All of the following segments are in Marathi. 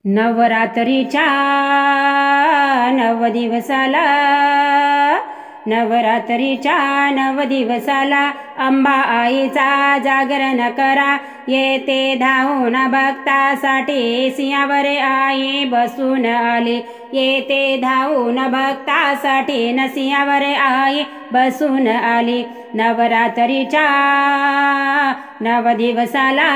नवरात्रीच्या नव दिवसाला, नवरात्रीच्या नव दिवसाला अंबा आईचा जागरण करा. येते धावून भक्तासाठी सिंहावर आई बसून आली. येते धावून भक्तासाठी सिंहावर आई बसून आली. नवरात्रीच्या नव दिवसाला,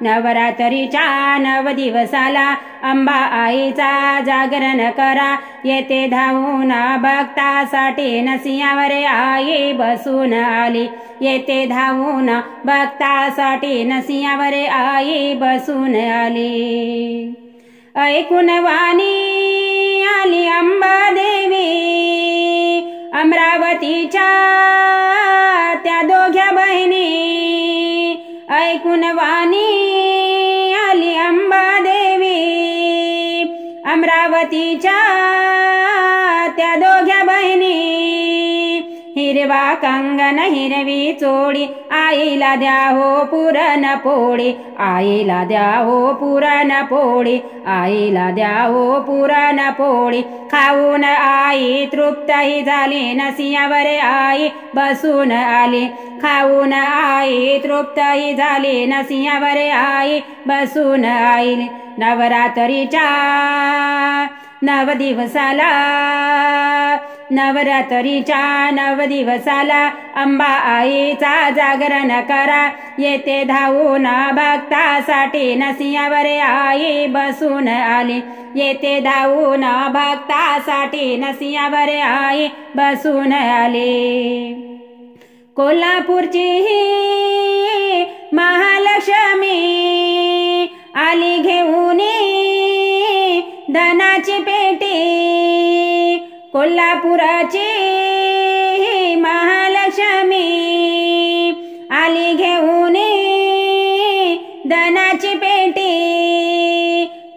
नवरात्रीच्या नव दिवसाला अंबा आईचा जागरण करा. येते धावून भक्तासाठी सिंहावर आई बसून आली. येते धावून भक्तासाठी सिंहावर आई बसून आली. ऐकून वाणी आली अंबा देवी, अमरावतीच्या त्या दोघ्या बहिणी. ऐकून वाणी आली अंबा देवी, अमरावतीच्या त्या दोघ्या बहिणी. हिरवा कंगन हिरवी चोळी आईला द्या हो पुरण पोळी. आईला द्या हो पुरण पोळी. आईला द्या हो पुरण पोळी. खाऊन आई तृप्तही झाली, सिंहावर आई बसून आली. खाऊन आई तृप्तही झाली, सिंहावर आई बसून आली. नवरात्रीच्या नव दिवसाला, नवरात्रीच्या नव दिवसाला अंबा आईचा जागरण करा. येते धावून भक्तासाठी सिंहावर आई बसून आली. येते धावून भक्तासाठी सिंहावर आई बसून आली. कोल्हापूरची ही महालक्ष्मी आली घेऊन धनाची पेटी. कोल्हापुराची महालक्ष्मी आली घेऊन धनाची पेटी.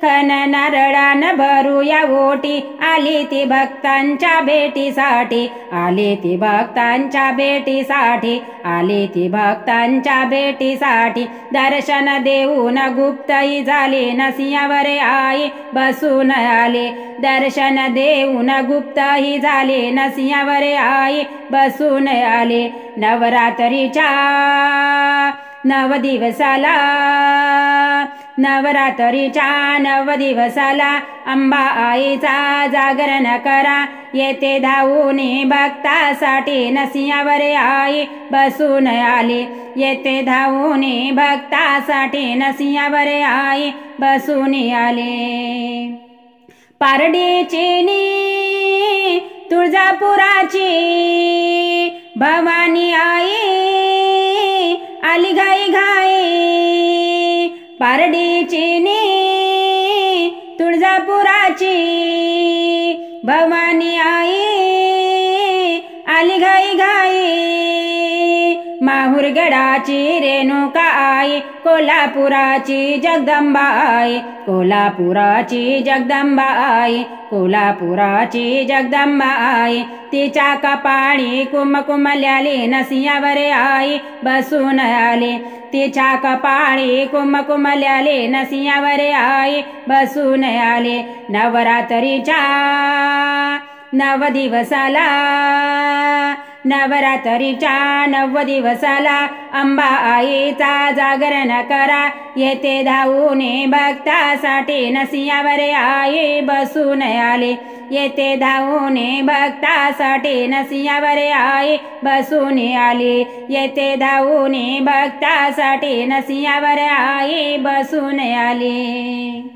खन नारळान भरूया ओटी, आली ती भक्तांच्या भेटीसाठी. आली ती भक्तांच्या भेटीसाठी. आली ती भक्तांच्या भेटीसाठी. दर्शन देऊन गुप्तही झाली, सिंहावर आई बसून आली. दर्शन देऊन गुप्तही झाली, सिंहावर आई बसून आली. नवरात्रीच्या नव दिवसाला, नवरात्रीच्या नव दिवसाला अंबा आईचा जागरण करा. येते धावून भक्तासाठी सिंहावर आई बसून आली. येते धावून भक्तासाठी सिंहावर आई बसून आली. पारडीची नी तुळजापुराची भवानी आई आली घाई घाई. पारडीची नी तुळजापुराची भवानी आई आली घाई घाई. माहुरगडाची रेणुका आई, कोल्हापुराची जगदंबा आई. कोल्हापुराची जगदंबा आई. कोल्हापुराची जगदंबा आई. तिच्या कपाळी कुमकुमल्याली, सिंहावर आई बसून आली. तिच्या कपाळी कुमकुमल्याली, सिंहावर आई बसून आली. नवरात्रीच्या नव दिवसाला, नवरात्रीच्या नव दिवसाला अंबा आईचा जागरण करा. येते धावून भक्तासाठी सिंहावर आई बसून आली. येते धावून भक्तासाठी सिंहावर आई बसून आली. येते धावून भक्तासाठी सिंहावर आई बसून आली.